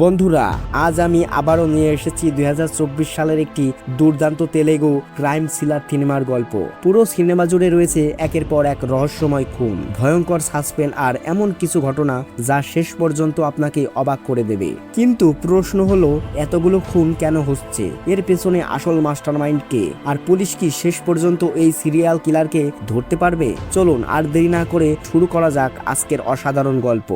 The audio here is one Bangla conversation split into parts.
বন্ধুরা, আজ আমি আবারও নিয়ে এসেছি 2024 সালের একটি দুর্দান্ত তেলেগু ক্রাইম থ্রিলার সিনেমার গল্প। পুরো সিনেমা জুড়ে রয়েছে একের পর এক রহস্যময় খুন, ভয়ঙ্কর সাসপেন্স আর এমন কিছু ঘটনা যা শেষ পর্যন্ত আপনাকে অবাক করে দেবে। কিন্তু প্রশ্ন হলো, এতগুলো খুন কেন হচ্ছে? এর পেছনে আসল মাস্টারমাইন্ড কে? আর পুলিশ কি শেষ পর্যন্ত এই সিরিয়াল কিলারকে ধরতে পারবে? চলুন আর দেরি না করে শুরু করা যাক আজকের অসাধারণ গল্প।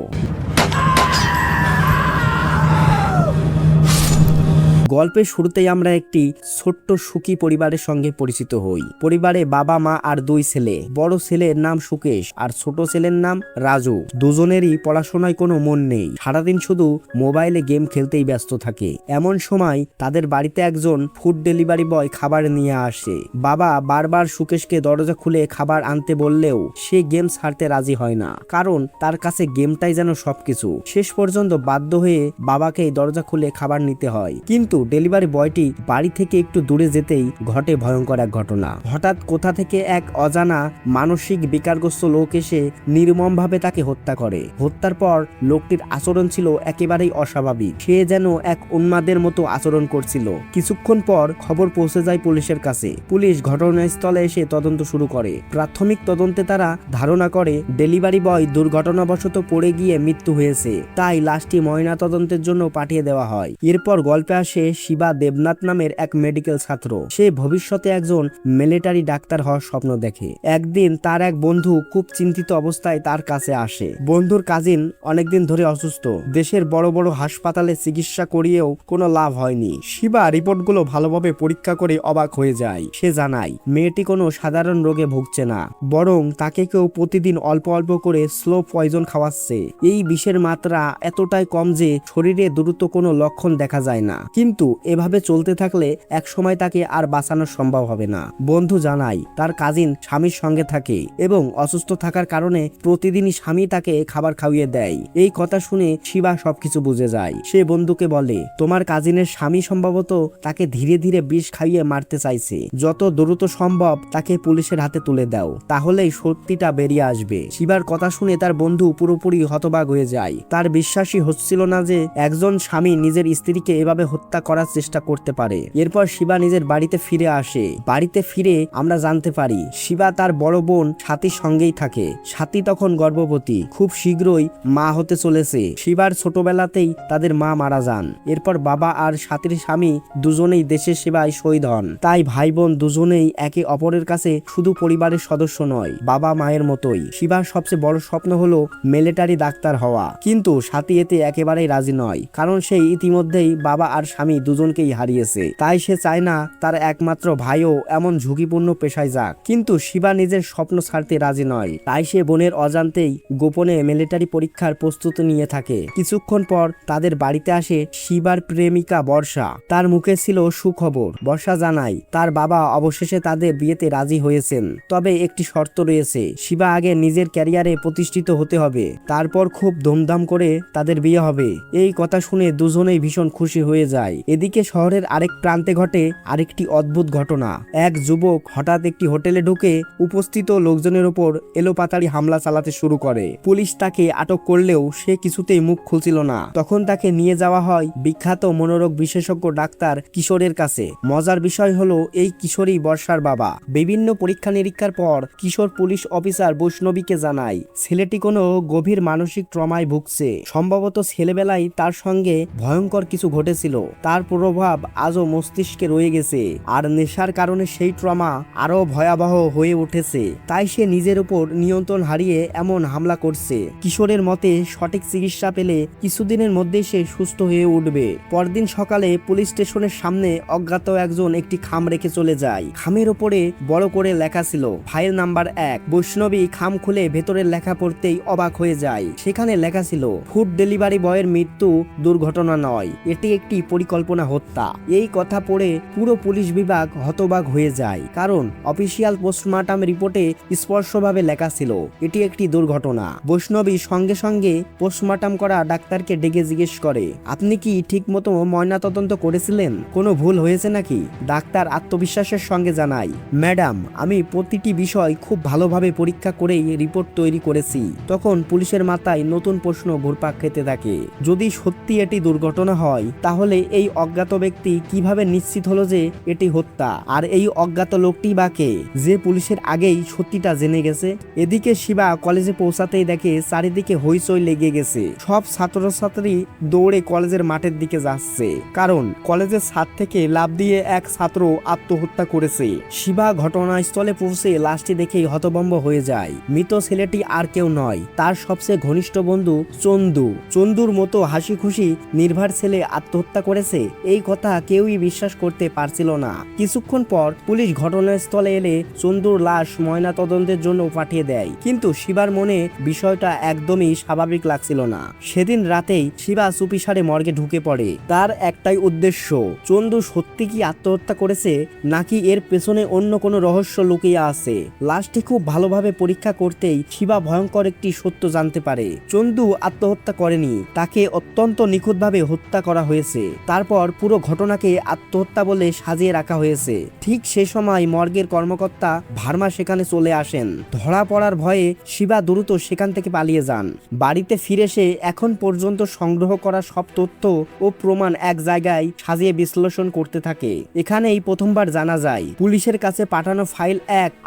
গল্পের শুরুতেই আমরা একটি ছোট্ট সুখী পরিবারের সঙ্গে পরিচিত হই। পরিবারে বাবা মা আর দুই ছেলে। বড় ছেলের নাম সুকেশ আর ছোট ছেলের নাম রাজু। দুজনেরই পড়াশোনায় কোনো মন নেই, সারাদিন শুধু মোবাইলে গেম খেলতেই ব্যস্ত থাকে। এমন সময় তাদের বাড়িতে একজন ফুড ডেলিভারি বয় খাবার নিয়ে আসে। বাবা বারবার সুকেশকে দরজা খুলে খাবার আনতে বললেও সে গেম ছাড়তে রাজি হয় না, কারণ তার কাছে গেমটাই যেন সবকিছু। শেষ পর্যন্ত বাধ্য হয়ে বাবাকেই দরজা খুলে খাবার নিতে হয়। কিন্তু ডেলিভারি বয়টি বাড়ি থেকে একটু দূরে যেতেই ঘটে ভয়ঙ্কর এক ঘটনা। হঠাৎ কোথা থেকে এক অজানা মানসিক বিকারগ্রস্ত লোক এসে নির্মমভাবে তাকে হত্যা করে। হত্যার পর লোকটির আচরণ ছিল একেবারেই অস্বাভাবিক। সে যেন এক উন্মাদের মতো আচরণ করছিল। কিছুক্ষণ পর খবর পৌঁছে যায় পুলিশের কাছে। পুলিশ ঘটনাস্থলে এসে তদন্ত শুরু করে। প্রাথমিক তদন্তে তারা ধারণা করে ডেলিভারি বয় দুর্ঘটনাবশত পড়ে গিয়ে মৃত্যু হয়েছে, তাই লাশটি ময়না তদন্তের জন্য পাঠিয়ে দেওয়া হয়। এরপর গল্পে আসে শিবা দেবনাথ নামের এক মেডিকেল ছাত্র। সে ভবিষ্যতে একজন মিলিটারি ডাক্তার হওয়ার স্বপ্ন দেখে। একদিন তার এক বন্ধু খুব চিন্তিত অবস্থায় তার কাছে আসে। বন্ধুর কাজিন অনেকদিন ধরে অসুস্থ। দেশের বড় বড় হাসপাতালে চিকিৎসা করিয়েও কোনো লাভ হয়নি। শিবা রিপোর্টগুলো ভালোভাবে পরীক্ষা করে অবাক হয়ে যায়। সে জানায় মেয়েটি কোনো সাধারণ রোগে ভুগছে না, বরং তাকে কেউ প্রতিদিন অল্প অল্প করে স্লো পয়জন খাওয়াচ্ছে। এই বিষের মাত্রা এতটাই কম যে শরীরে দ্রুত কোনো লক্ষণ দেখা যায় না, কিন্তু এভাবে চলতে থাকলে এক সময় তাকে আর বাঁচানো সম্ভব হবে না। বন্ধু জানায় তার কাজিন স্বামীর সঙ্গে থাকে এবং অসুস্থ থাকার কারণে প্রতিদিনই স্বামী তাকে খাবার খাইয়ে দেয়। এই কথা শুনে শিবা সবকিছু বুঝে যায়। সে বন্ধুকে বলে, তোমার কাজিনের স্বামী সম্ভবত তাকে ধীরে ধীরে বিষ খাইয়ে মারতে চাইছে। যত দ্রুত সম্ভব তাকে পুলিশের হাতে তুলে দাও, তাহলেই সত্যিটা বেরিয়ে আসবে। শিবার কথা শুনে তার বন্ধু পুরোপুরি হতবাক হয়ে যায়। তার বিশ্বাসই হচ্ছিল না যে একজন স্বামী নিজের স্ত্রীকে এভাবে হত্যা করার চেষ্টা করতে পারে। এরপর শিবা নিজের বাড়িতে ফিরে আসে। বাড়িতে ফিরে আমরা জানতে পারি শিবা তার বড় বোন সাথীর সঙ্গেই থাকে। সাথী তখন গর্ভবতী, খুব শীঘ্রই মা হতে চলেছে। শিবার ছোটবেলাতেই তাদের মা মারা যান। এরপর বাবা আর সাথীর স্বামী দুজনেই দেশের সেবায় শহীদ হন। তাই ভাই বোন দুজনেই একে অপরের কাছে শুধু পরিবারের সদস্য নয়, বাবা মায়ের মতোই। শিবার সবচেয়ে বড় স্বপ্ন হলো মিলিটারি ডাক্তার হওয়া, কিন্তু সাথী এতে একেবারেই রাজি নয়, কারণ সে ইতিমধ্যেই বাবা আর স্বামী দুজনকেই হারিয়েছে। তাই সে চায় না তার একমাত্র ভাইও এমন ঝুঁকিপূর্ণ পেশায় যাক। কিন্তু শিবা নিজের স্বপ্ন ছাড়তে রাজি নয়, তাই সে বোনের অজান্তেই গোপনে মিলিটারি পরীক্ষার প্রস্তুতি নিয়ে থাকে। কিছুক্ষণ পর তাদের বাড়িতে আসে শিবার প্রেমিকা বর্ষা। তার মুখে ছিল সুখবর। বর্ষা জানায় তার বাবা অবশেষে তাদের বিয়েতে রাজি হয়েছেন, তবে একটি শর্ত রয়েছে। শিবা আগে নিজের ক্যারিয়ারে প্রতিষ্ঠিত হতে হবে, তারপর খুব ধুমধাম করে তাদের বিয়ে হবে। এই কথা শুনে দুজনেই ভীষণ খুশি হয়ে যায়। এদিকে শহরের আরেক প্রান্তে ঘটে আরেকটি অদ্ভুত ঘটনা। এক যুবক হঠাৎ একটি হোটেলে ঢুকে উপস্থিত লোকজনের উপর এলোপাতাড়ি হামলা চালাতে শুরু করে। পুলিশ তাকে আটক করলেও সে কিছুতেই মুখ খুলছিল না। তখন তাকে নিয়ে যাওয়া হয় বিখ্যাত মনোরোগ বিশেষজ্ঞ ডাক্তার কিশোরের কাছে। মজার বিষয় হলো এই কিশোরই বর্ষার বাবা। বিভিন্ন পরীক্ষা নিরীক্ষার পর কিশোর পুলিশ অফিসার বৈষ্ণবীকে জানায় ছেলেটি কোনো গভীর মানসিক ট্রমায় ভুগছে। সম্ভবত ছেলেবেলায় তার সঙ্গে ভয়ঙ্কর কিছু ঘটেছিল, তার প্রভাব আজও মস্তিষ্কে রয়ে গেছে, আর নেশার কারণে সেই ট্রমা আরো ভয়াবহ হয়ে উঠেছে। তাই সে নিজের উপর নিয়ন্ত্রণ হারিয়ে এমন হামলা করছে। কিশোরের মতে সঠিক চিকিৎসা পেলে কিছুদিনের মধ্যেই সে সুস্থ হয়ে উঠবে। পরদিন সকালে পুলিশ স্টেশনের সামনে অজ্ঞাত একজন একটি খাম রেখে চলে যায়। খামের উপরে বড় করে লেখা ছিল ফাইল নাম্বার 1। বৈষ্ণবী খাম খুলে ভেতরের লেখা পড়তেই অবাক হয়ে যায়। সেখানে লেখা ছিল ফুড ডেলিভারি বয়ের মৃত্যু দুর্ঘটনা নয়, এটি একটি পরিকল্পনা পরিকল্পনা হত্যা। এই কথা পড়ে পুরো পুলিশ বিভাগ হতবাক হয়ে যায়, কারণ অফিসিয়াল পোস্টমর্টম রিপোর্টে স্পষ্টভাবে লেখা ছিল এটি একটি দুর্ঘটনা। বৈষ্ণবী সঙ্গে সঙ্গে পোস্টমর্টম করা ডাক্তারকে ডেকে জিজ্ঞেস করে, আপনি কি ঠিকমতো ময়নাতদন্ত করেছিলেন? কোনো ভুল হয়েছে নাকি? ডাক্তার আত্মবিশ্বাসের সঙ্গে জানায়, ম্যাডাম, আমি প্রতিটি বিষয় খুব ভালোভাবে পরীক্ষা করেই রিপোর্ট তৈরি করেছি। তখন পুলিশের মাথায় নতুন প্রশ্ন ঘুরপাক খেতে থাকে। যদি সত্যি এটি দুর্ঘটনা হয়, তাহলে এই অজ্ঞাত ব্যক্তি কিভাবে নিশ্চিত হলো যে এটি হত্যা? আর এই অজ্ঞাত লোকটি বা কে, যে পুলিশের আগেই সত্যিটা জেনে গেছে? এদিকে শিবা কলেজে পৌঁছাতেই দেখে চারিদিকে হইচই লেগে গেছে। সব ছাত্রছাত্রী দৌড়ে কলেজের মাঠের দিকে যাচ্ছে, কারণ কলেজের ছাদ থেকে লাফ দিয়ে এক ছাত্র আত্মহত্যা করেছে। শিবা ঘটনাস্থলে পৌঁছে লাশটি দেখেই হতভম্ব হয়ে যায়। মৃত ছেলেটি আর কেউ নয়, তার সবচেয়ে ঘনিষ্ঠ বন্ধু চন্দু। চন্দুর মতো হাসি খুশি নির্ভার ছেলে আত্মহত্যা করেছে, এই কথা কেউই বিশ্বাস করতে পারছিল না। কিছুক্ষণ পর পুলিশ ঘটনাস্থলে এলে চন্দুর লাশ ময়নাতদন্তের জন্য পাঠিয়ে দেয়, কিন্তু শিবার মনে বিষয়টা একদমই স্বাভাবিক লাগছিল না। সেদিন রাতেই শিবা চুপিসারে মর্গে ঢুকে পড়ে। তার একটাই উদ্দেশ্য, চন্দু সত্যি কি আত্মহত্যা করেছে নাকি এর পেছনে অন্য কোনো রহস্য লুকিয়ে আছে। লাশটি খুব ভালোভাবে পরীক্ষা করতেই শিবা ভয়ঙ্কর একটি সত্য জানতে পারে। চন্দু আত্মহত্যা করেনি, তাকে অত্যন্ত নিখুঁতভাবে হত্যা করা হয়েছে। তারপর পুরো ঘটনাকে আত্মহত্যা বলে সাজিয়ে রাখা হয়েছে। ঠিক সে সময় মর্গের কর্মকর্তা ভার্মা সেখানে চলে আসেন। ধরা পড়ার ভয়ে শিবা দ্রুত সেখান থেকে পালিয়ে যান। বাড়িতে ফিরে সে এখন পর্যন্ত সংগ্রহ করা সব তথ্য ও প্রমাণ এক জায়গায় সাজিয়ে বিশ্লেষণ করতে থাকে। এখানেই প্রথমবার জানা যায় পুলিশের কাছে পাঠানো ফাইল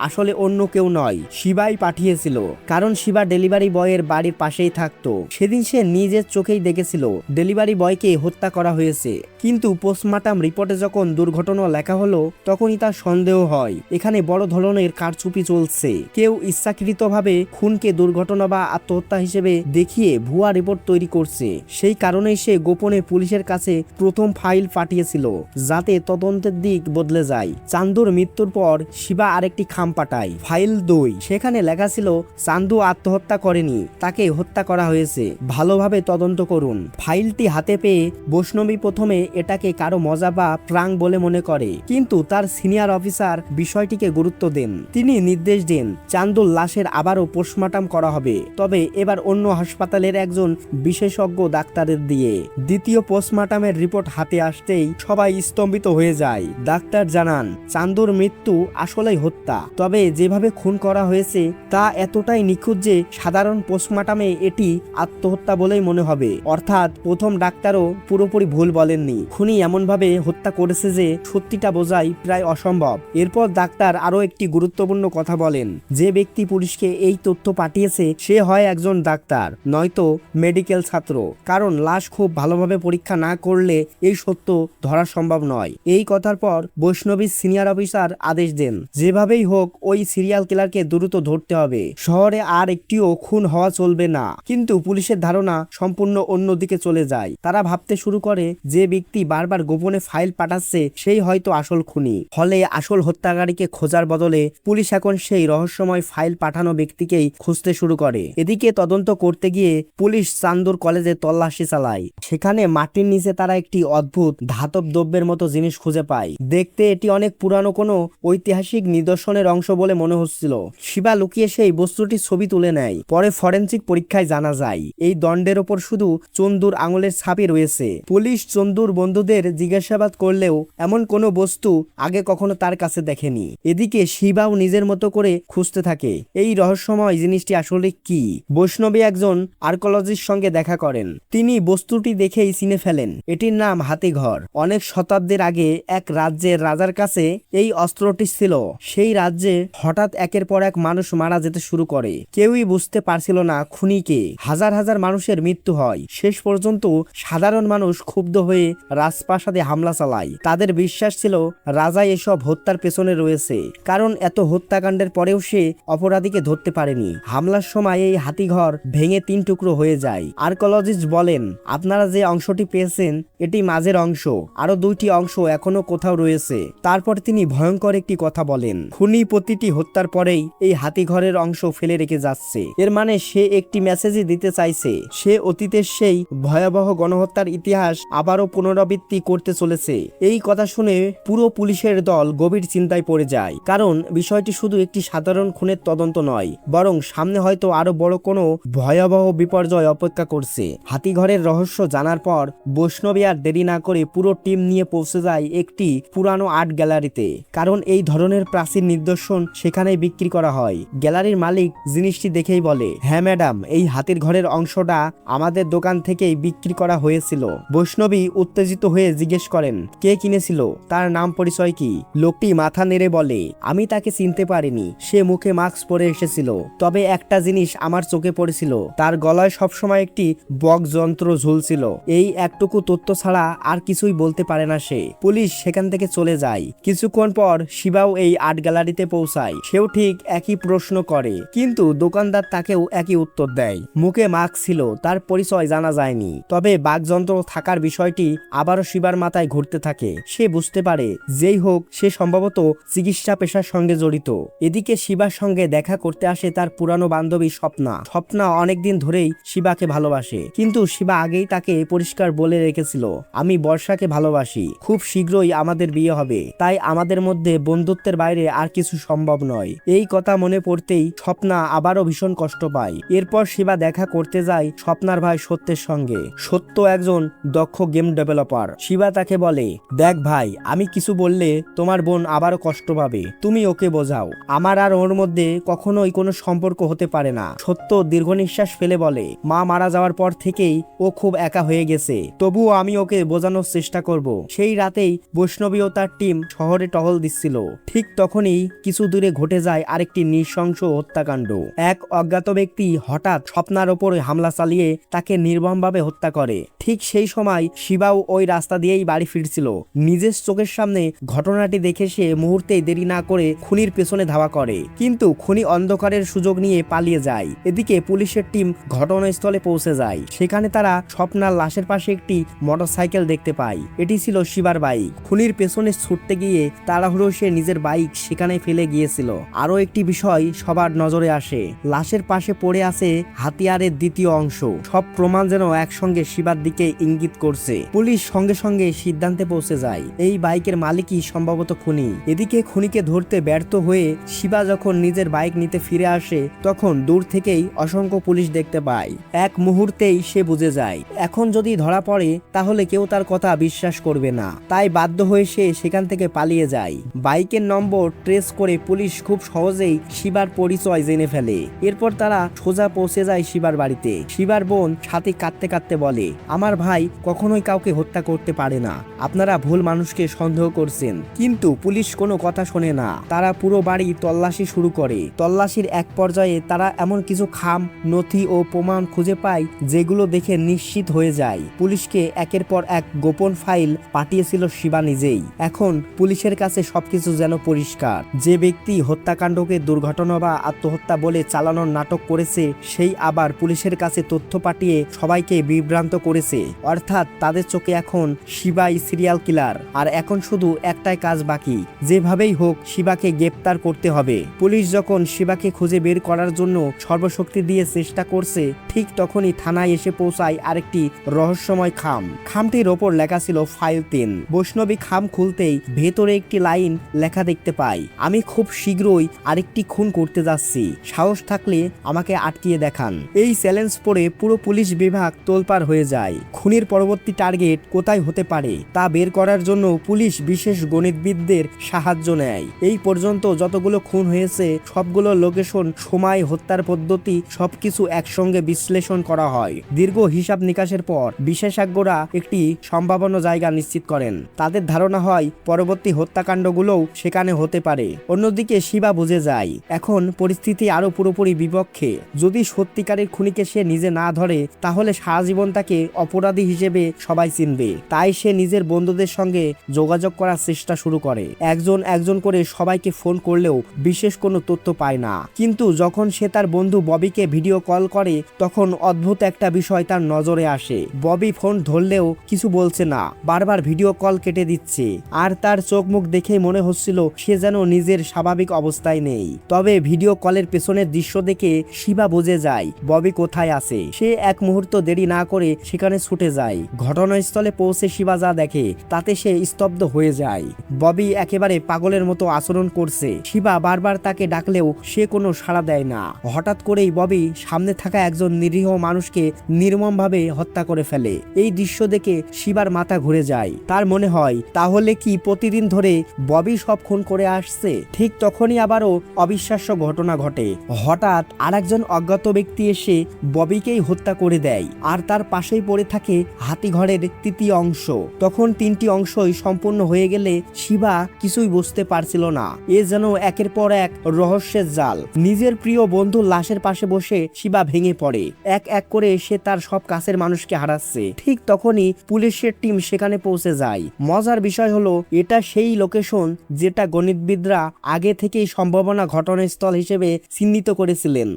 আসলে অন্য কেউ নয়, শিবাই পাঠিয়েছিল। কারণ শিবা ডেলিভারি বয়ের বাড়ির পাশেই থাকতো। সেদিন সে নিজের চোখেই দেখেছিল ডেলিভারি বয়কে হত্যা করা হয়েছে। কিন্তু পোস্টমর্টম রিপোর্টে যখন দুর্ঘটনা লেখা হলো, তখনই তার সন্দেহ হয় এখানে বড় ধরনের কারচুপি চলছে। কেউ ইচ্ছাকৃতভাবে খুনকে দুর্ঘটনা বা আত্মহত্যা হিসেবে দেখিয়ে ভুয়া রিপোর্ট তৈরি করছে। সেই কারণেই সে গোপনে পুলিশের কাছে প্রথম ফাইল পাঠিয়েছিল, যাতে তদন্তের দিক বদলে যায়। চান্দুর মৃত্যুর পর শিবা আরেকটি খাম পাঠায়, ফাইল 2। সেখানে লেখা ছিল চান্দু আত্মহত্যা করেনি, তাকে হত্যা করা হয়েছে, ভালোভাবে তদন্ত করুন। ফাইলটি হাতে পেয়ে বৈষ্ণবী প্রথমে এটাকে কারো মজা বা প্রাঙ্ক বলে মনে করে, কিন্তু তার সিনিয়র অফিসার বিষয়টিকে গুরুত্ব দেন। তিনি নির্দেশ দেন চান্দুর লাশের আবারও পোস্টমর্টম করা হবে, তবে এবার অন্য হাসপাতালের একজন বিশেষজ্ঞ ডাক্তারের দিয়ে। দ্বিতীয় পোস্টমর্টমের রিপোর্ট হাতে আসতেই সবাই স্তম্ভিত হয়ে যায়। ডাক্তার জানান চান্দুর মৃত্যু আসলেই হত্যা, তবে যেভাবে খুন করা হয়েছে তা এতটাই নিখুঁত যে সাধারণ পোস্টমর্টমে এটি আত্মহত্যা বলেই মনে হবে। অর্থাৎ প্রথম ডাক্তারও পুরোপুরি ভুল বলেননি, খুনি এমনভাবে হত্যা করেছে যে সত্যিটা বোঝাই প্রায় অসম্ভব। এরপর ডাক্তার আরো একটি গুরুত্বপূর্ণ কথা বলেন, যে ব্যক্তি পুলিশকে এই তথ্য পাঠিয়েছে সে হয় একজন ডাক্তার, নয়তো মেডিকেল ছাত্র, কারণ লাশ খুব ভালোভাবে পরীক্ষা না করলে এই সত্য ধরা সম্ভব নয়। এই কথার পর বৈষ্ণবীর সিনিয়র অফিসার আদেশ দেন যেভাবেই হোক ওই সিরিয়াল কিলারকে দ্রুত ধরতে হবে, শহরে আর একটিও খুন হওয়া চলবে না। কিন্তু পুলিশের ধারণা সম্পূর্ণ অন্যদিকে চলে যায়। তারা ভাবতে শুরু করে যে ব্যক্তি বারবার গোপনে ফাইল পাঠাচ্ছে সেই হয়তো আসল খুনি। ফলে আসল হত্যাকারীকে খোঁজার বদলে পুলিশ এখন সেই রহস্যময় ফাইল পাঠানো ব্যক্তিকেই খুঁজতে শুরু করে। এদিকে তদন্ত করতে গিয়ে পুলিশ চান্দুর কলেজে তল্লাশি চালায়। সেখানে মাটির নিচে তারা একটি অদ্ভুত ধাতব দ্রব্যের মতো জিনিস খুঁজে পায়। দেখতে এটি অনেক পুরানো কোনো ঐতিহাসিক নিদর্শনের অংশ বলে মনে হচ্ছিল। শিবা লুকিয়ে সেই বস্তুটির ছবি তুলে নেয়। পরে ফরেনসিক পরীক্ষায় জানা যায় এই দণ্ডের ওপর শুধু চন্দুর আঙুলের ছাপই রয়েছে। পুলিশ চন্দুর বন্ধুদের জিজ্ঞাসাবাদ করলেও এমন কোনো বস্তু আগে কখনো তার কাছে দেখেনি। এদিকে শিবাও নিজের মতো করে খুঁজতে থাকে এই রহস্যময় জিনিসটি আসলে কি। বৈষ্ণবী একজন আর্কোলজিস্ট সঙ্গে দেখা করেন। তিনি বস্তুটি দেখেই চিনে ফেলেন এটির নাম হাতিঘর। অনেক শতাব্দীর আগে এক রাজ্যের রাজার কাছে এই অস্ত্রটি ছিল। সেই রাজ্যে হঠাৎ একের পর এক মানুষ মারা যেতে শুরু করে। কেউই বুঝতে পারছিল না খুনিকে। হাজার হাজার মানুষের মৃত্যু হয়। শেষ পর্যন্ত সাধারণ মানুষ ক্ষুব্ধ হয়ে রাজপ্রাসাদে হামলা চালায়। তাদের বিশ্বাস ছিল রাজা এসব হত্যার পেছনে রয়েছে, কারণ এত হত্যাকাণ্ডের পরেও সে অপরাধীকে ধরতে পারেনি। হামলার সময় এই হাতিঘর ভেঙে 3 টুকরো হয়ে যায়। আর্কোলজিস্ট বলেন আপনারা যে অংশটি পেয়েছেন এটি মাঝের অংশ, আরো 2টি অংশ এখনো কোথাও রয়েছে। তারপর তিনি ভয়ঙ্কর একটি কথা বলেন, খুনি প্রতিটি হত্যার পরেই এই হাতিঘরের অংশ ফেলে রেখে যাচ্ছে। এর মানে সে একটি মেসেজই দিতে চাইছে, সে অতীতের সেই ভয়াবহ গণহত্যার ইতিহাস আবারও পুনরায় পুনরাবৃত্তি করতে চলেছে। এই কথা শুনে পুরো পুলিশের দল গভীর চিন্তায় পড়ে যায়, কারণ বিষয়টি শুধু একটি সাধারণ খুনের তদন্ত নয়, বরং সামনে হয়তো আরো বড় কোনো ভয়াবহ বিপর্যয় অপেক্ষা করছে। হাতিঘরের রহস্য জানার পর বৈষ্ণবী আর দেরি না করে পুরো টিম নিয়ে পৌঁছে যায় একটি পুরানো আর্ট গ্যালারিতে, কারণ এই ধরনের প্রাচীন নিদর্শন সেখানেই বিক্রি করা হয়। গ্যালারির মালিক জিনিসটি দেখেই বলে, হ্যাঁ ম্যাডাম, এই হাতির ঘরের অংশটা আমাদের দোকান থেকেই বিক্রি করা হয়েছিল। বৈষ্ণবী উত্তেজিত হয়ে জিজ্ঞেস করেন, কে কিনেছিল, তার নাম পরিচয় কি? লোকটি মাথা নেড়ে বলে, আমি তাকে চিনতে পারিনি, সে মুখে মাস্ক পরে এসেছিল। তবে একটা জিনিস আমার চোখে পড়েছিল, তার গলায় সবসময় একটি বক্স যন্ত্র ঝুলছিল। এই একটুকু তথ্য ছাড়া আর কিছুই বলতে পারে না সে। পুলিশ সেখান থেকে চলে যায়। কিছুক্ষণ পর শিবাও এই আর্ট গ্যালারিতে পৌঁছায়। সেও ঠিক একই প্রশ্ন করে, কিন্তু দোকানদার তাকেও একই উত্তর দেয়। মুখে মাস্ক ছিল, তার পরিচয় জানা যায়নি। তবে বাকযন্ত্র থাকার বিষয়টি আবারও শিবার মাথায় ঘুরতে থাকে। সে বুঝতে পারে যেই হোক সে সম্ভবত চিকিৎসা পেশার সঙ্গে জড়িত। এদিকে শিবার সঙ্গে দেখা করতে আসে তার পুরানো বান্ধবী স্বপ্না। স্বপ্না অনেকদিন ধরেই শিবাকে ভালোবাসে, কিন্তু শিবা আগেই তাকে পরিষ্কার বলে রেখেছিল, আমি বর্ষাকে ভালোবাসি, খুব শীঘ্রই আমাদের বিয়ে হবে, তাই আমাদের মধ্যে বন্ধুত্বের বাইরে আর কিছু সম্ভব নয়। এই কথা মনে পড়তেই স্বপ্না আবারও ভীষণ কষ্ট পায়। এরপর শিবা দেখা করতে যায় স্বপ্নার ভাই সত্যের সঙ্গে। সত্য একজন দক্ষ গেম ডেভেলপার। শিবা তাকে বলে, দেখ ভাই, আমি কিছু বললে তোমার বোন আবারও কষ্ট পাবে, তুমি ওকে বোঝাও, আমার আর ওর মধ্যে কখনোই কোনো সম্পর্ক হতে পারে না। সত্য দীর্ঘ নিঃশ্বাস ফেলে বলে, মা মারা যাওয়ার পর থেকেই ও খুব একা হয়ে গেছে, তবুও আমি ওকে বোঝানোর চেষ্টা করব। সেই রাতেই বৈষ্ণবী ও তার টিম শহরে টহল দিচ্ছিল। ঠিক তখনই কিছু দূরে ঘটে যায় আরেকটি নৃশংস হত্যাকাণ্ড। এক অজ্ঞাত ব্যক্তি হঠাৎ স্বপ্নার ওপরে হামলা চালিয়ে তাকে নির্মমভাবে হত্যা করে। ঠিক সেই সময় শিবাও ওই রাস্তা দিয়েই বাড়ি ফিরছিল। নিজের চোখের সামনে ঘটনাটি দেখে সে মুহূর্তেই দেরি না করে খুনির পেছনে ধাওয়া করে, কিন্তু খুনি অন্ধকারের সুযোগ নিয়ে পালিয়ে যায়। এদিকে পুলিশের টিম ঘটনাস্থলে পৌঁছে যায়। সেখানে তারা স্বপ্নার লাশের পাশে একটি মোটরসাইকেল দেখতে পায়। এটি ছিল শিবার বাইক। খুনির পেছনে ছুটতে গিয়ে তাড়াহুড়ো সে নিজের বাইক সেখানে ফেলে গিয়েছিল। আরো একটি বিষয় সবার নজরে আসে, লাশের পাশে পড়ে আছে হাতিয়ারের দ্বিতীয় অংশ। সব প্রমাণ যেন একসঙ্গে শিবার দিকে ইঙ্গিত করছে। পুলিশ সঙ্গে সঙ্গে সিদ্ধান্তে পৌঁছে যায়, এই বাইকের মালিকই সম্ভবত খুনি। এদিকে খুনিকে ধরতে ব্যর্থ হয়ে শিবা যখন নিজের বাইক নিতে ফিরে আসে, তখন দূর থেকেই অসংখ্য পুলিশ দেখতে পায়। এক মুহূর্তেই সে বুঝে যায়, এখন যদি ধরা পড়ে তাহলে কেউ তার কথা বিশ্বাস করবে না। তাই বাধ্য হয়ে সে সেখান থেকে পালিয়ে যায়। বাইকের নম্বর ট্রেস করে পুলিশ খুব সহজেই শিবার পরিচয় জেনে ফেলে। এরপর তারা সোজা পৌঁছে যায় শিবার বাড়িতে। শিবার বোন ছাতি কাঁদতে কাঁদতে বলে, আমার ভাই কখনোই কাউকে হত্যা করতে পারে না, আপনারা ভুল মানুষকে সন্দেহ করছেন। কিন্তু পুলিশ কোনো কথা শোনে না। তারা পুরো বাড়ি তল্লাশি শুরু করে। তল্লাশির এক পর্যায়ে তারা এমন কিছু খাম, নথি ও প্রমাণ খুঁজে পায় যেগুলো দেখে নিশ্চিত হয়ে যায় পুলিশকে একের পর এক গোপন ফাইল পাঠিয়েছিল শিবা নিজেই। এখন পুলিশের কাছে সবকিছু যেন পরিষ্কার। যে ব্যক্তি হত্যাকাণ্ডকে দুর্ঘটনা বা আত্মহত্যা বলে চালানোর নাটক করেছে, সেই আবার পুলিশের কাছে তথ্য পাঠিয়ে সবাইকে বিভ্রান্ত করেছে। অর্থাৎ তাদের চোখে এখন শিবাই সিরিয়াল কিলার। আর এখন শুধু একটাই কাজ বাকি, যেভাবেই হোক শিবাকে গ্রেপ্তার করতে হবে। পুলিশ যখন শিবাকে খুঁজে বের করার জন্য সর্বশক্তি দিয়ে চেষ্টা করছে, ঠিক তখনই থানায় এসে পৌঁছায় আরেকটি রহস্যময় খাম। খামটির ওপর লেখা ছিল ফাইল 3। বৈষ্ণবী খাম খুলতেই ভেতরে একটি লাইন লেখা দেখতে পাই, আমি খুব শীঘ্রই আরেকটি খুন করতে যাচ্ছি, সাহস থাকলে আমাকে আটকিয়ে দেখান। এই চ্যালেঞ্জ পড়ে পুরো পুলিশ বিভাগ তোলপাড় হয়ে যায়। খুনির পরবর্তী টার্গেট কোথায় হতে পারে তা বের করার জন্য পুলিশ বিশেষ গণিতবিদদের সাহায্য নেয়। এই পর্যন্ত যতগুলো খুন হয়েছে সবগুলো লোকেশন, সময়, হত্যার পদ্ধতি সবকিছু একসঙ্গে বিশ্লেষণ করা হয়। দীর্ঘ হিসাব নিকাশের পর বিশেষজ্ঞরা একটি সম্ভাবনা জায়গা নিশ্চিত করেন। তাদের ধারণা হয় পরবর্তী হত্যাকাণ্ডগুলোও সেখানে হতে পারে। অন্যদিকে শিবা বুঝে যায় এখন পরিস্থিতি আরো পুরোপুরি বিপক্ষে। যদি সত্যিকারের খুনিকে সে নিজে না ধরে তাহলে সারা জীবন তাকে অপরাধী হিসেবে সবাই চিনবে। তাই সে নিজের বন্ধুদের সঙ্গে যোগাযোগ করার চেষ্টা শুরু করে। একজন একজন করে সবাইকে ফোন করলেও বিশেষ কোনো তথ্য পায় না। কিন্তু যখন সে তার বন্ধু ববিকে ভিডিও কল করে, তখন অদ্ভুত একটা বিষয় তার নজরে আসে। ববি ফোন ধরলেও কিছু বলছে না, বারবার ভিডিও কল কেটে দিচ্ছে। আর তার চোখ মুখ দেখে মনে হচ্ছিল সে যেন নিজের স্বাভাবিক অবস্থায় নেই। তবে ভিডিও কলের পেছনের দৃশ্য দেখে শিবা বুঝে যায় ববি কোথায় আছে। সে এক মুহূর্ত দেরি না করে সেখানে ছুটে যায়। ঘটনাস্থলে ঘটনাস্থলে পৌঁছে শিবা যা দেখে তাতে সে স্তব্ধ হয়ে যায়। ববি একেবারে পাগলের মতো আচরণ করছে। শিবা বারবার তাকে ডাকলেও সে কোনো সাড়া দেয় না। হঠাৎ করেই ববি সামনে থাকা একজন নিরীহ মানুষকে নির্মমভাবে হত্যা করে ফেলে। এই দৃশ্য দেখে শিবার মাথা ঘুরে যায়। তার মনে হয় তাহলে কি প্রতিদিন ধরে ববি সব খুন করে আসছে? ঠিক তখনই আবারও অবিশ্বাস্য ঘটনা ঘটে। হঠাৎ আরেকজন অজ্ঞাত ব্যক্তি এসে ববিকেই হত্যা করে দেয় আর তার পাশেই পড়ে থাকে হাতিঘরের তৃতীয় অংশ। তখন তিনটি অংশই সম্পূর্ণ হয়ে গেলে শিবা কিছুই বুঝতে পারছিল না। এ যেন একের পর এক রহস্যের জাল। নিজের প্রিয় বন্ধুর লাশের পাশে বসে শিবা ভেঙে পড়ে। এক এক করে সে তার সব কাছের মানুষকে হারাচ্ছে। ঠিক তখনই পুলিশের টিম সেখানে পৌঁছে যায়। মজার বিষয় হলো এটা সেই লোকেশন যেটা গণিতবিদরা আগে থেকেই সম্ভাবনা ঘটনাস্থল হিসেবে চিহ্নিত করেছিলেন।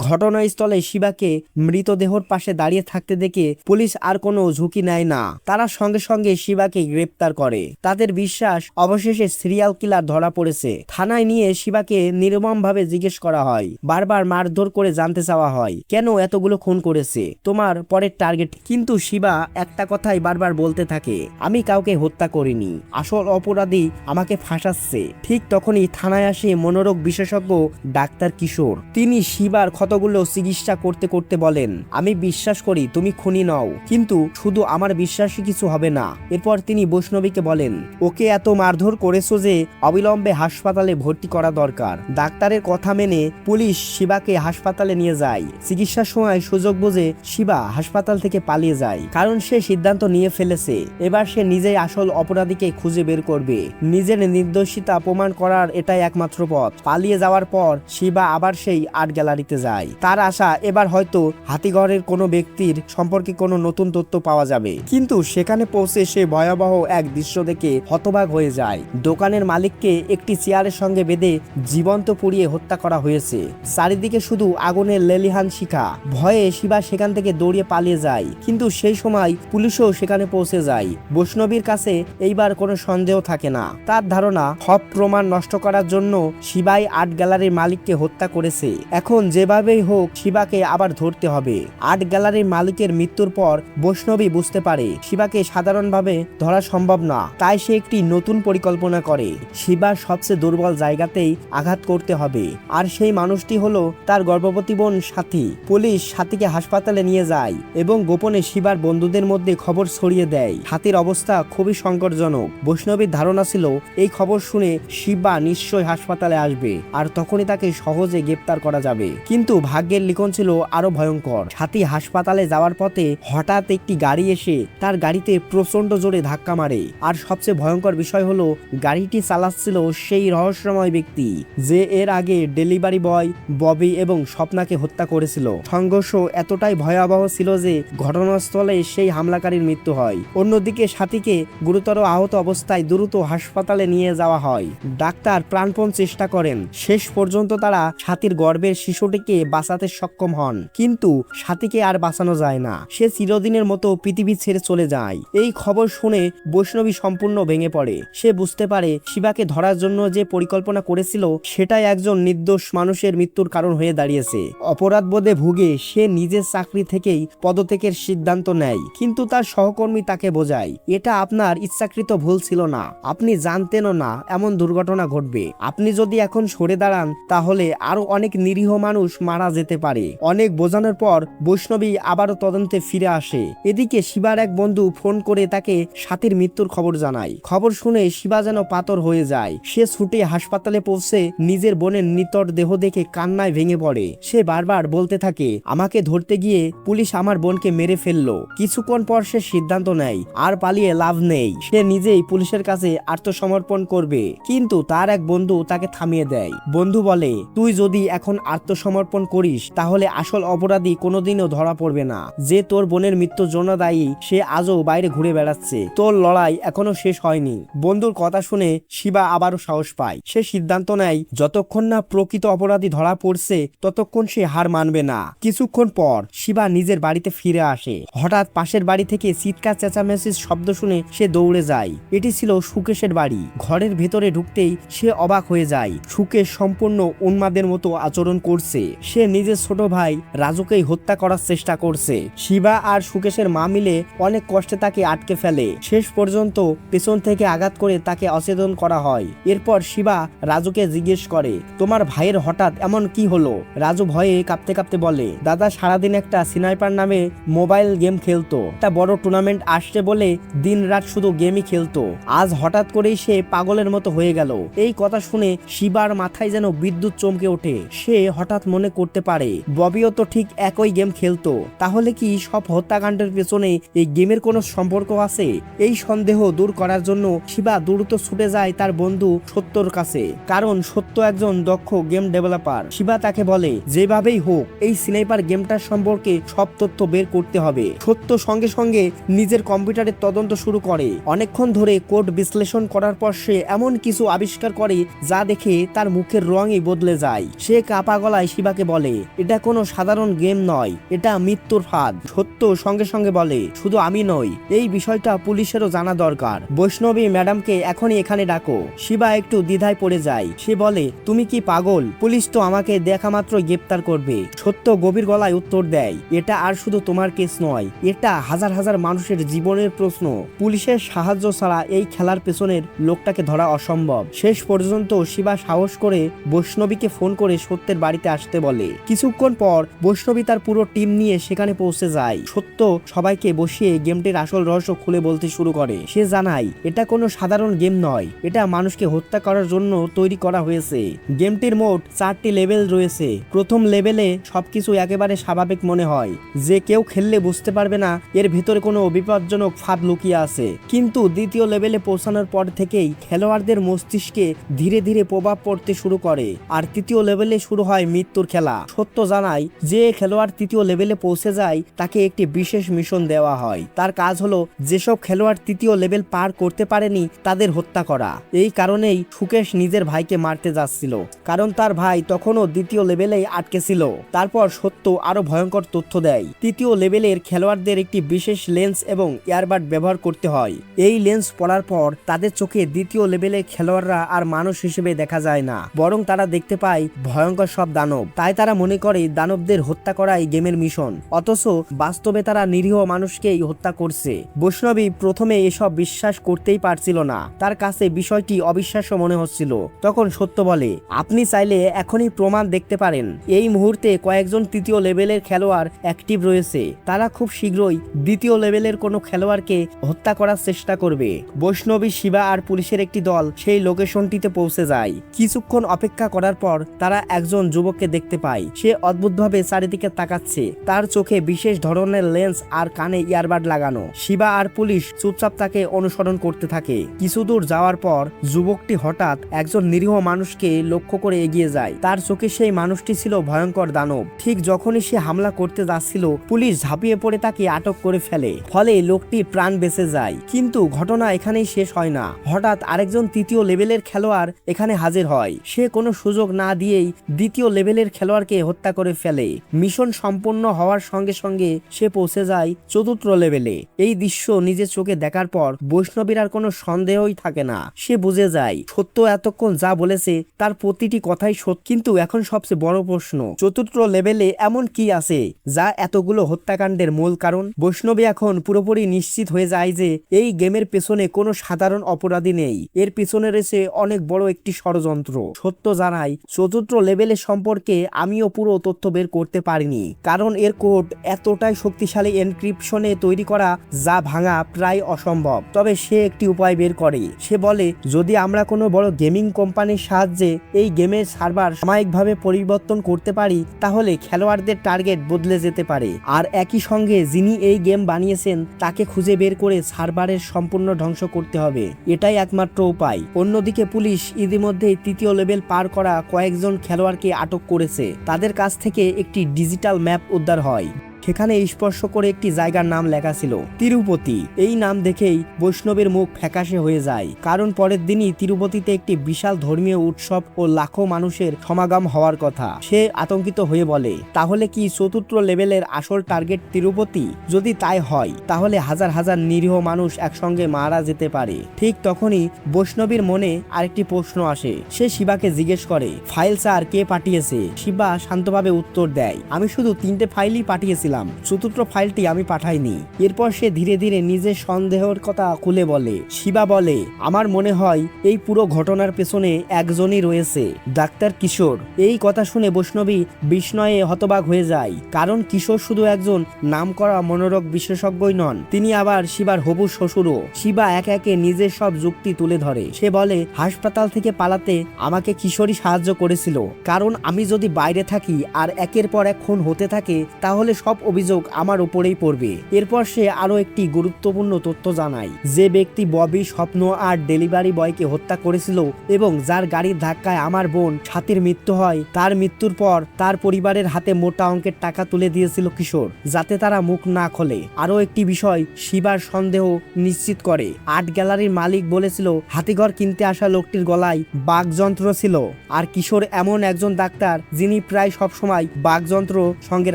ঘটনাস্থলে শিবাকে মৃতদেহর পাশে দাঁড়িয়ে থাকতে দেখে পুলিশ আর কোনো ঝুঁকি নেয় না। তারা সঙ্গে সঙ্গে শিবাকে গ্রেপ্তার করে। তাদের বিশ্বাস অবশেষে সিরিয়াল কিলার ধরা পড়েছে। থানায় নিয়ে শিবাকে নির্মমভাবে জিজ্ঞেস করা হয়। বারবার মারধর করে জানতে চাওয়া হয় কেন এতগুলো খুন করেছে, তোমার পরের টার্গেট। কিন্তু শিবা একটা কথাই বারবার বলতে থাকে, আমি কাউকে হত্যা করিনি, আসল অপরাধী আমাকে ফাঁসাচ্ছে। ঠিক তখনই থানায় আসে মনোরোগ বিশেষজ্ঞ ডাক্তার কিশোর। তিনি শিবার ক্ষতগুলো চিকিৎসা করতে করতে বলেন, আমি বিশ্বাস করি তুমি খুনি নও, কিন্তু শুধু আমার বিশ্বাসই কিছু হবে না। এরপর তিনি বৈষ্ণবীকে বলেন, ওকে এত মারধর করেছো যে অবিলম্বে হাসপাতালে ভর্তি করা দরকার। ডাক্তারের কথা মেনে পুলিশ শিবাকে হাসপাতালে নিয়ে যায়। চিকিৎসার সময় সুযোগ বুঝে শিবা হাসপাতাল থেকে পালিয়ে যায়, কারণ সে সিদ্ধান্ত নিয়ে ফেলেছে এবার সে নিজেই আসল অপরাধীকে খুঁজে বের করবে। নিজের নির্দোষিতা প্রমাণ করার এটাই একমাত্র পথ। পালিয়ে যাওয়ার পর শিবা আবার সেই আর্ট গ্যালারিতে যায়। তার আশা এবার হয়তো হাতিঘরের কোনো ব্যক্তির সম্পর্কে কোনো নতুন তথ্য পাওয়া যাবে। কিন্তু সেখানে পৌঁছে সে ভয়াবহ এক দৃশ্য দেখে হতবাক হয়ে যায়। দোকানের মালিককে একটি চেয়ারের সঙ্গে বেঁধে জীবন্ত পুড়িয়ে হত্যা করা হয়েছে। চারিদিকে শুধু আগুনের লেলিহান শিখা। ভয়ে শিবা সেখান থেকে দৌড়িয়ে পালিয়ে যায়। কিন্তু সেই সময় পুলিশও সেখানে পৌঁছে যায়। বৈষ্ণবীর কাছে এইবার কোনো সন্দেহ থাকে না। তার ধারণা সব প্রমাণ নষ্ট করার জন্য শিবাই আর্ট গ্যালারির মালিককে হত্যা করেছে। এখন যেভাবেই হোক শিবাকে আবার ধরতে হবে। আর্ট গ্যালারির মালিকের মৃত্যুর পর বৈষ্ণবী বুঝতে পারে শিবাকে সাধারণভাবে ধরা সম্ভব না। তাই সে একটি নতুন পরিকল্পনা করে। শিবার সবচেয়ে দুর্বল জায়গাতেই আঘাত করতে হবে, আর সেই মানুষটি হলো তার গর্ভবতী বোন সাথী। পুলিশ সাথীকে হাসপাতালে নিয়ে যায় এবং গোপনে শিবার বন্ধুদের মধ্যে খবর ছড়িয়ে দেয়। সাথীর অবস্থা খুবই সংকটজনক। বৈষ্ণবীর ধারণা ছিল এই খবর শুনে শিবা নিশ্চয়ই হাসপাতালে আসবে আর তখনই তাকে সহজে গ্রেপ্তার করা যাবে। কিন্তু ভাগ্যের লিখন ছিল আরো ভয়ঙ্কর। সাথী হাসপাতালে যাওয়ার পথে হঠাৎ একটি গাড়ি এসে তার গাড়িতে প্রচন্ড জোরে ধাক্কা মারে। আর সবচেয়ে ভয়ঙ্কর বিষয় হলো গাড়িটি চালাচ্ছিল সেই রহস্যময় ব্যক্তি যে এর আগে ডেলিভারি বয়, ববি এবং স্বপ্নাকে হত্যা করেছিল। সংঘর্ষ এতটাই ভয়াবহ ছিল যে ঘটনাস্থলে সেই হামলাকারীর মৃত্যু হয়। অন্যদিকে সাথীকে গুরুতর আহত অবস্থায় দ্রুত হাসপাতালে নিয়ে যাওয়া হয়। ডাক্তার প্রাণপণ চেষ্টা করেন। শেষ পর্যন্ত তারা সাথীর গর্ভের শিশুটিকে বাঁচাতে সক্ষম হন, কিন্তু সাথীকে আর বাঁচানো যায় না। সে চিরদিনের মতো পৃথিবী ছেড়ে চলে যায়। এই খবর শুনে বৈষ্ণবী সম্পূর্ণ ভেঙে পড়ে। সে বুঝতে পারে শিবাকে ধরার জন্য যে পরিকল্পনা করেছিল সেটাই একজন নির্দোষ মানুষের মৃত্যুর কারণ হয়ে দাঁড়িয়েছে। অপরাধবোধে ভুগে সে নিজের চাকরি থেকেই পদত্যাগের সিদ্ধান্ত নেয়, কিন্তু তার সহকর্মী তাকে বোঝায়, এটা আপনার ইচ্ছাকৃত ভুল ছিল না, আপনি জানতেনও না এমন দুর্ঘটনা ঘটবে। আপনি যদি এখন সরে দাঁড়ান তাহলে আরো অনেক নিরীহ মানুষ মারা যেতে পারে। অনেক বোঝানোর পর বৈষ্ণবী আবারও তদন্তে ফিরে আসে। এদিকে শিবার এক বন্ধু ফোন করে তাকে সাথীর মৃত্যুর খবর জানায়। খবর শুনে শিবা যেন পাথর হয়ে যায়। সে ছুটে হাসপাতালে পৌঁছে নিজের বোনের নিতর দেহ দেখে কান্নায় ভেঙে পড়ে। সে বারবার বলতে থাকে, আমাকে ধরতে গিয়ে পুলিশ আমার বোনকে মেরে ফেললো। কিছুক্ষণ পর সে সিদ্ধান্ত নেয় আর পালিয়ে লাভ নেই। সে নিজেই পুলিশের কাছে আত্মসমর্পণ করবে, কিন্তু তার এক বন্ধু তাকে থামিয়ে দেয়। বন্ধু বলে, তুই যদি এখন আত্মসমর্পণ করিস তাহলে আসল অপরাধী কোনোদিনও ধরা পড়বে না। যে তোর বোনের মৃত্যুর জন্য দায়ী সে আজও বাইরে ঘুরে বেড়াচ্ছে। তোর লড়াই এখনো শেষ হয়নি। বন্ধুর কথা শুনে শিবা আবারও সাহস পায়। সে সিদ্ধান্ত নেয় যতক্ষণ না প্রকৃত অপরাধী ধরা পড়ছে ততক্ষণ সে হার মানবে না। কিছুক্ষণ পর শিবা নিজের বাড়িতে ফিরে আসে। হঠাৎ পাশের বাড়ি থেকে চিৎকার চেঁচামেচির শব্দ শুনে সে দৌড়ে যায়। এটি ছিল সুকেশের বাড়ি। ঘরের ভেতরে ঢুকতেই সে অবাক হয়ে যায়। সুকেশ সম্পূর্ণ উন্মাদের মতো আচরণ করছে। সে নিজের ছোট ভাই রাজুকেই হত্যা করার চেষ্টা করছে। শিবা আর সুকেশের মা মিলে অনেক কষ্টে তাকে আটকে ফেলে। শেষ পর্যন্ত পেছন থেকে আঘাত করে তাকে অচেতন করা হয়। এরপর শিবা রাজুকে জিজ্ঞেস করে, তোমার ভাইয়ের হঠাৎ এমন কি হলো? রাজু ভয়ে কাঁপতে কাঁপতে বলে, দাদা সারাদিন একটা স্নাইপার নামে মোবাইল গেম খেলতো। একটা বড় টুর্নামেন্ট আসছে বলে দিন রাত শুধু গেমই খেলতো। আজ হঠাৎ করেই সে পাগলের মতো হয়ে গেল। এই কথা শুনে শিবার মাথায় যেন বিদ্যুৎ চমকে ওঠে। সে হঠাৎ মনে করতে পারে ববিও তো ঠিক একই গেম খেলতো। তাহলে কি সব হত্যাকাণ্ডের পেছনে এই গেমের কোনো সম্পর্ক আছে? এই সন্দেহ দূর করার জন্য শিবা দ্রুত ছুটে যায় তার বন্ধু সত্যর কাছে, কারণ সত্য একজন দক্ষ গেম ডেভেলপার। শিবা তাকে বলে, যেভাবেই হোক এই স্নাইপার গেমটার সম্পর্কে সব তথ্য বের করতে হবে। সত্য সঙ্গে সঙ্গে নিজের কম্পিউটারের তদন্ত শুরু করে। অনেকক্ষণ ধরে কোড বিশ্লেষণ করার পর সে এমন কিছু আবিষ্কার করে যা দেখে তার মুখের রঙই বদলে যায়। সে কাপা গলায় শিবাকে বলে, এটা কোনো সাধারণ গেম নয়, এটা মৃত্যুর ফাঁদ। সত্য সঙ্গে সঙ্গে বলে, শুধু আমি নই, এই বিষয়টা পুলিশেরও জানা দরকার। বৈষ্ণবী ম্যাডামকে এখনই এখানে ডাকো। শিবা একটু দ্বিধায় পড়ে যায়। সে বলে, তুমি কি পাগল? পুলিশ তো আমাকে দেখা মাত্র গ্রেপ্তার করবে। সত্য গভীর গলায় উত্তর দেয়, এটা আর শুধু তোমার কেস নয়, এটা হাজার হাজার মানুষের জীবনের প্রশ্ন। পুলিশের সাহায্য ছাড়া এই খেলার পেছনের লোকটাকে ধরা অসম্ভব। শেষ পর্যন্ত শিবা সাহস করে বৈষ্ণবীকে ফোন করে সত্যের বাড়িতে আসতে বলে। কিছুক্ষণ পর বৈষ্ণবী তার পুরো টিম নিয়ে সেখানে পৌঁছে যায়। সত্য সবাইকে বসিয়ে গেমটির আসল রহস্য খুলে বলতে শুরু করে। সে জানায়, এটা কোনো সাধারণ গেম নয়, এটা মানুষকে হত্যা করার জন্য তৈরি করা হয়েছে। গেমটির মোট 4টি লেভেল রয়েছে। প্রথম লেভেলে সবকিছু একেবারে স্বাভাবিক মনে হয়, যে কেউ খেললে বুঝতে পারবে না এর ভিতরে কোনো বিপজ্জনক ফাঁদ লুকিয়ে আছে। কিন্তু দ্বিতীয় লেভেলে পৌঁছানোর পর থেকেই খেলোয়াড়দের মস্তিষ্কে ধীরে ধীরে প্রভাব পড়তে শুরু করে। আর তৃতীয় লেভেলে শুরু হয় মৃত্যুর খেলা। সত্য জানায়, যে খেলোয়াড় তৃতীয় লেভেলে পৌঁছে যায় তাকে একটি বিশেষ মিশন দেওয়া হয়। তার কাজ হলো যেসব খেলোয়াড় তৃতীয় লেভেল পার করতে পারেনি তাদের হত্যা করা। এই কারণেই সুকেশ নিজের ভাইকে মারতে যাচ্ছিল, কারণ তার ভাই তখনও দ্বিতীয় লেভেলেই আটকে ছিল। তারপর সত্য আরো ভয়ঙ্কর তথ্য দেয়। তৃতীয় লেভেলের খেলোয়াড়দের একটি বিশেষ লেন্স এবং ইয়ারবাড ব্যবহার করতে হয়। এই লেন্স পড়ার পর তাদের চোখে দ্বিতীয় লেভেলের খেলোয়াড়রা আর মানুষ হিসেবে দেখা যায় না, বরং তারা দেখতে পায় ভয়ঙ্কর সব দানব। তাই তারা মনে করে দানবদের হত্যা করাই গেমের মিশন, অথচ বাস্তবে তারা নিরীহ মানুষকেই হত্যা করছে। বৈষ্ণবী প্রথমে এসব বিশ্বাস করতেই পারছিল না, তার কাছে বিষয়টি অবিশ্বাস্য মনে হচ্ছিল। তখন সত্য বলে, আপনি চাইলে এখনই প্রমাণ দেখতে পারেন। এই মুহূর্তে কয়েকজন তৃতীয় লেভেলের খেলোয়াড় অ্যাক্টিভ রয়েছে। তারা খুব শীঘ্রই দ্বিতীয় লেভেলের কোনো খেলোয়াড়কে হত্যা করার চেষ্টা করবে। বৈষ্ণবী, শিবা আর পুলিশের একটি দল সেই লোকেশনটিতে পৌঁছে যায়। কিছুক্ষণ অপেক্ষা করার পর তারা একজন যুবককে দেখতে পায়। সে অদ্ভুতভাবে চারিদিকে তাকাচ্ছে। তার চোখে বিশেষ ধরনের লেন্স আর কানে ইয়ারবাড লাগানো। শিবা আর পুলিশ চুপচাপ তাকে অনুসরণ করতে থাকে। কিছু দূর যাওয়ার পর যুবকটি হঠাৎ একজন নিরীহ মানুষকে লক্ষ্য করে এগিয়ে যায়। তার চোখে সেই মানুষটি ছিল ভয়ঙ্কর দানব। ঠিক যখনই সে হামলা করতে যাচ্ছিল, পুলিশ ঝাঁপিয়ে পড়ে তাকে আটক করে ফেলে। ফলে লোকটির প্রাণ বেঁচে যায়। কিন্তু ঘটনা এখানেই শেষ হয় না। হঠাৎ আরেকজন তৃতীয় লেভেলের খেলোয়াড় এখানে হাজির হয়। সে কোনো সুযোগ না দিয়েই দ্বিতীয় লেভেলের খেলোয়াড়কে হত্যা করে ফেলে। মিশন সম্পন্ন হওয়ার সঙ্গে সঙ্গে সে পৌঁছে যায় চতুর্থ লেভেলে। এই দৃশ্য নিজের চোখে দেখার পর বৈষ্ণবীর আর কোনো সন্দেহই থাকে না। সে বুঝে যায় সত্য এতক্ষণ যা বলেছে তার প্রতিটি কথাই সত্য। কিন্তু এখন সবচেয়ে বড় প্রশ্ন, চতুর্থ লেভেলে এমন কি আছে যা এতগুলো হত্যাকাণ্ডের মূল কারণ? বৈষ্ণবী এখন পুরোপুরি নিশ্চিত হয়ে যায় যে এই গেমের পেছনে কোনো সাধারণ অপরাধী নেই, এর পেছনে রয়েছে অনেক বড় একটি ষড়যন্ত্র। সত্য জানায়, চতুর্থ লেভেলের সম্পর্কে আমিও পুরো তথ্য বের করতে পারিনি, কারণ এর কোড এতটাই শক্তিশালী এনক্রিপশনে তৈরি করা যা ভাঙা প্রায় অসম্ভব। তবে সে একটি উপায় বের করে। সে বলে, যদি আমরা কোনো বড় গেমিং কোম্পানির সাহায্যে এই গেমের সার্ভার সাময়িকভাবে পরিবর্তন করতে পারি, তাহলে খেলোয়াড়দের টার্গেট বদলে যেতে পারে। আর একই সঙ্গে যিনি এই গেম বানিয়েছেন তাকে খুঁজে বের করে সার্ভারের সম্পূর্ণ ধ্বংস করতে হবে। এটাই একমাত্র উপায়। অন্যদিকে পুলিশ ইতিমধ্যেই তৃতীয় লেভেল পার করা কয়েকজন খেলোয়াড়কে আটক করেছে। তাদের কাছ থেকে একটি ডিজিটাল ম্যাপ উদ্ধার হয়। সেখানে স্পর্শ করে একটি জায়গার নাম লেখা ছিল তিরুপতি। এই নাম দেখেই বৈষ্ণবের মুখ ফ্যাকাশে হয়ে যায়, কারণ পরের দিনই তিরুপতিতে একটি বিশাল ধর্মীয় উৎসব ও লাখো মানুষের সমাগম হওয়ার কথা। সে আতঙ্কিত হয়ে বলে, তাহলে কি চতুর্থ লেভেলের আসল টার্গেট তিরুপতি? যদি তাই হয় তাহলে হাজার হাজার নিরীহ মানুষ একসঙ্গে মারা যেতে পারে। ঠিক তখনই বৈষ্ণবীর মনে আরেকটি প্রশ্ন আসে। সে শিবাকে জিজ্ঞেস করে, ফাইল স্যার কে পাঠিয়েছে? শিবা শান্তভাবে উত্তর দেয়, আমি শুধু 3টে ফাইলই পাঠিয়েছিলাম। করেছিলাম। চতুর্থ ফাইলটি আমি পাঠাইনি। এরপর সে ধীরে ধীরে নিজের সন্দেহের কথা খুলে বলে। শিবা বলে, আমার মনে হয় এই পুরো ঘটনার পেছনে একজনই রয়েছে, ডাক্তার কিশোর। এই কথা শুনে বৈষ্ণবী বিস্ময়ে হতবাক হয়ে যায়, কারণ কিশোর শুধু একজন নামকরা মনোরোগ বিশেষজ্ঞই নন, তিনি আবার শিবার হবু শ্বশুরও। শিবা একে একে নিজের সব যুক্তি তুলে ধরে। সে বলে, হাসপাতাল থেকে পালাতে আমাকে কিশোরই সাহায্য করেছিল, কারণ আমি যদি বাইরে থাকি আর একের পর এক খুন হতে থাকে তাহলে সব অভিযোগ আমার উপরেই পড়বে। এরপর সে আরো একটি গুরুত্বপূর্ণ তথ্য জানায়, যে ব্যক্তি ববি, স্বপ্ন আর ডেলিভারি বয়কে হত্যা করেছিল এবং যার গাড়ির ধাক্কায় আমার বোন ছাতির মৃত্যু হয়, তার মৃত্যুর পর তার পরিবারের হাতে মোটা অঙ্কের টাকা তুলে দিয়েছিল কিশোর, যাতে তারা মুখ না খোলে। আরো একটি বিষয় শিবার সন্দেহ নিশ্চিত করে। আর্ট গ্যালারির মালিক বলেছিল হাতিঘর কিনতে আসা লোকটির গলায় বাকযন্ত্র ছিল, আর কিশোর এমন একজন ডাক্তার যিনি প্রায় সবসময় বাকযন্ত্র সঙ্গে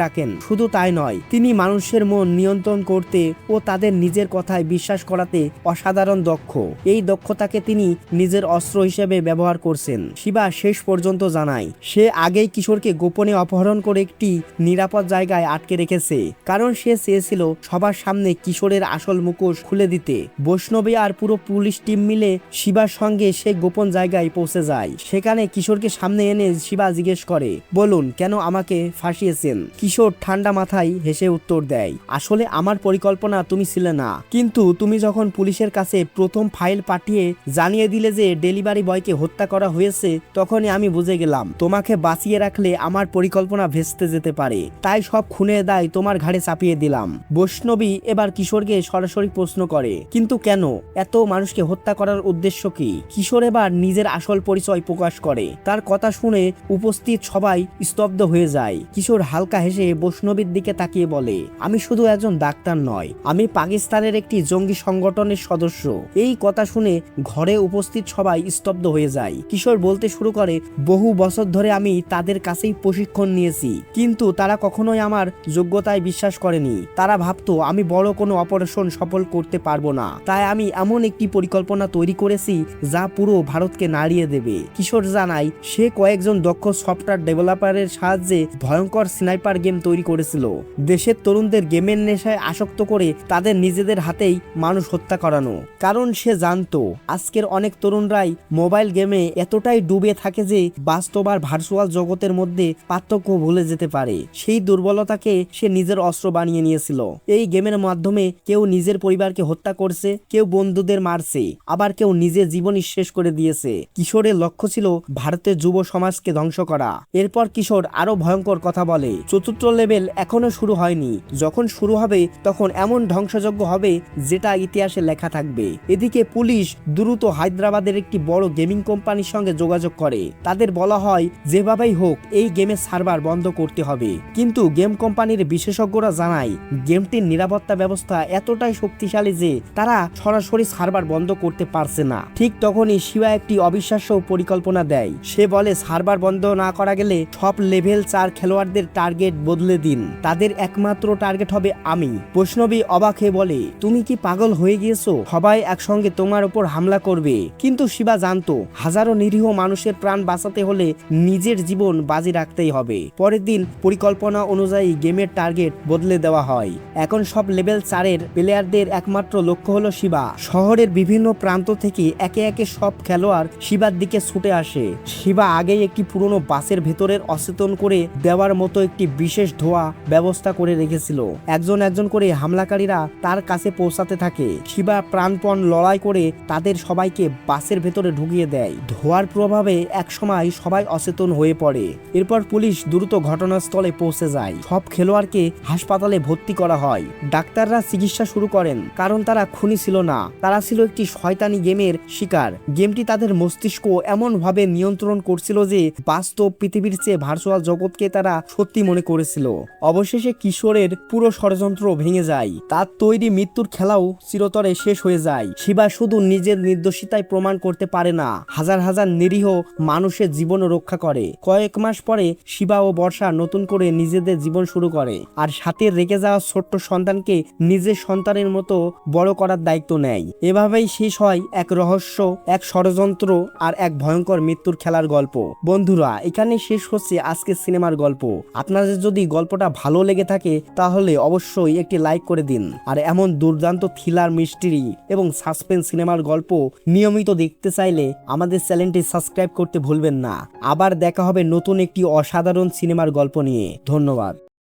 রাখেন। শুধু তাই নয়, তিনি মানুষের মন নিয়ন্ত্রণ করতে ও তাদের নিজের কথায় বিশ্বাস করাতে অসাধারণ দক্ষ। এই দক্ষতাকে তিনি নিজের অস্ত্র হিসেবে ব্যবহার করছেন। শিবা শেষ পর্যন্ত জানায়, সে আগেই কিশোরকে গোপনে অপহরণ করে একটি নিরাপদ জায়গায় আটকে রেখেছে, কারণ সে চেয়েছিল সবার সামনে কিশোরের আসল মুখোশ খুলে দিতে। বৈষ্ণবী আর পুরো পুলিশ টিম মিলে শিবার সঙ্গে সে গোপন জায়গায় পৌঁছে যায়। সেখানে কিশোরকে সামনে এনে শিবা জিজ্ঞেস করে, বলুন কেন আমাকে ফাঁসিয়েছেন? কিশোর ঠান্ডা মাথায় হেসে উত্তর দেয়, আসলে আমার পরিকল্পনা তুমি ছিলে না, কিন্তু তুমি যখন পুলিশের কাছে প্রথম ফাইল পাঠিয়ে জানিয়ে দিলে যে ডেলিভারি বয়কে হত্যা করা হয়েছে, তখনই আমি বুঝে গেলাম তোমাকে বাঁচিয়ে রাখলে আমার পরিকল্পনা ভেস্তে যেতে পারে, তাই সব খুনের দায় তোমার ঘাড়ে চাপিয়ে দিলাম। বৈষ্ণবী এবার কিশোরকে সরাসরি প্রশ্ন করে, কিন্তু কেন? এত মানুষকে হত্যা করার উদ্দেশ্য কি? কিশোর এবার নিজের আসল পরিচয় প্রকাশ করে। তার কথা শুনে উপস্থিত সবাই স্তব্ধ হয়ে যায়। কিশোর হালকা হেসে বৈষ্ণবীর দিকে তাকিয়ে বলে, আমি শুধু একজন ডাক্তার নয়, আমি পাকিস্তানের একটি জঙ্গি সংগঠনের সদস্য। এই কথা শুনে ঘরে উপস্থিত সবাই স্তব্ধ হয়ে যায়। কিশোর বলতে শুরু করে, বহু বছর ধরে আমি তাদের কাছেই প্রশিক্ষণ নিয়েছি, কিন্তু তারা কখনোই আমার যোগ্যতায় বিশ্বাস করেনি। তারা ভাবতো আমি বড় কোনো অপারেশন সফল করতে পারবো না, তাই আমি এমন একটি পরিকল্পনা তৈরি করেছি যা পুরো ভারতকে নাড়িয়ে দেবে। কিশোর জানায়, সে কয়েকজন দক্ষ সফটওয়্যার ডেভেলপারের সাহায্যে ভয়ঙ্কর স্নাইপার গেম তৈরি করেছিল, দেশের তরুণদের গেমের নেশায় আসক্ত করে তাদের নিজেদের হাতেই মানুষ হত্যা করানো। কারণ সে জানতো আজকের অনেক তরুণরাই মোবাইল গেমে এতটাই ডুবে থাকে যে বাস্তব আর ভার্চুয়াল জগতের মধ্যে পার্থক্য ভুলে যেতে পারে। সেই দুর্বলতাকে সে নিজের অস্ত্র বানিয়ে নিয়েছিল। এই গেমের মাধ্যমে কেউ নিজের পরিবারকে হত্যা করছে, কেউ বন্ধুদের মারছে, আবার কেউ নিজের জীবনই শেষ করে দিয়েছে। কিশোরের লক্ষ্য ছিল ভারতের যুব সমাজকে ধ্বংস করা। এরপর কিশোর আরো ভয়ঙ্কর কথা বলে, চতুর্থ লেভেল এখনো শুরু হয়নি, যখন শুরু হবে তখন এমন ধ্বংসযজ্ঞ হবে যেটা ইতিহাসে লেখা থাকবে। এদিকে পুলিশ দ্রুত হায়দ্রাবাদের একটি বড় গেমিং কোম্পানির সঙ্গে যোগাযোগ করে। তাদের বলা হয় যেভাবেই হোক এই গেমের সার্ভার বন্ধ করতে হবে, কিন্তু গেম কোম্পানির বিশেষজ্ঞরা জানায় গেমটির নিরাপত্তা ব্যবস্থা এতটাই শক্তিশালী যে তারা সরাসরি সার্ভার বন্ধ করতে পারছে না। ঠিক তখনই শিবা একটি অবিশ্বাস্য পরিকল্পনা দেয়। সে বলে, সার্ভার বন্ধ না করা গেলে সব লেভেল 4 খেলোয়াড়দের টার্গেট বদলে দিন, তাদের একমাত্র টার্গেট হবে আমি। বৈষ্ণবী অবাক হয়ে বলে, তুমি কি পাগল হয়ে গিয়েছো? সবাই একসঙ্গে তোমার উপর হামলা করবে। কিন্তু শিবা জানতো হাজারো নিরীহ মানুষের প্রাণ বাঁচাতে হলে নিজের জীবন বাজি রাখতেই হবে। পরের দিন পরিকল্পনা অনুযায়ী গেমের টার্গেট বদলে দেওয়া হয়। এখন সব লেভেল 4-এর প্লেয়ারদের একমাত্র লক্ষ্য হলো শিবা। শহরের বিভিন্ন প্রান্ত থেকে একে একে সব খেলোয়াড় শিবার দিকে ছুটে আসে। শিবা আগেই একটি পুরনো বাসের ভেতরের অচেতন করে দেওয়ার মতো একটি বিশেষ ধোয়া ব্যবস্থা করে রেখেছিল। একজন একজন করে হামলাকারীরা তার কাছে পৌঁছাতে থাকে। শিবা প্রাণপণ লড়াই করে তাদের সবাইকে বাসের ভেতরে ঢুকিয়ে দেয়। ধোয়ার প্রভাবে একসময় সবাই অচেতন হয়ে পড়ে। এরপর পুলিশ দ্রুত ঘটনাস্থলে পৌঁছে যায়। সব খেলোয়াড়কে হাসপাতালে ভর্তি করা হয়। ডাক্তাররা চিকিৎসা শুরু করেন, কারণ তারা খুনি ছিল না, তারা ছিল একটি শয়তানি গেমের শিকার। গেমটি তাদের মস্তিষ্ক এমন ভাবে নিয়ন্ত্রণ করছিল যে বাস্তব পৃথিবীর চেয়ে ভার্চুয়াল জগৎকে তারা সত্যি মনে করেছিল। অবশেষে কিশোরের পুরো ষড়যন্ত্র ভেঙে যায়। তার তৈরি মৃত্যুর খেলাও চিরতরে শেষ হয়ে যায়। শিবা শুধু নিজের নির্দোষিতায় প্রমাণ করতে পারে না, হাজার হাজার নিরীহ মানুষের জীবন রক্ষা করে। কয়েক মাস পরে শিবা ও বর্ষা নতুন করে নিজেদের জীবন শুরু করে, আর সাথে রেখে যাওয়া ছোট্ট সন্তানকে নিজের সন্তানের মতো বড় করার দায়িত্ব নেয়। এভাবেই শেষ হয় এক রহস্য, এক ষড়যন্ত্র আর এক ভয়ঙ্কর মৃত্যুর খেলার গল্প। বন্ধুরা, এখানে শেষ হচ্ছে আজকের সিনেমার গল্প। আপনাদের যদি গল্পটা ভালো লেগে থাকে তাহলে অবশ্যই একটি লাইক করে দিন। আর এমন দুর্দান্ত থ্রিলার, মিস্ট্রি এবং সাসপেন্স সিনেমার গল্প নিয়মিত দেখতে চাইলে আমাদের চ্যানেলটি সাবস্ক্রাইব করতে ভুলবেন না। আবার দেখা হবে নতুন একটি অসাধারণ সিনেমার গল্প নিয়ে। ধন্যবাদ।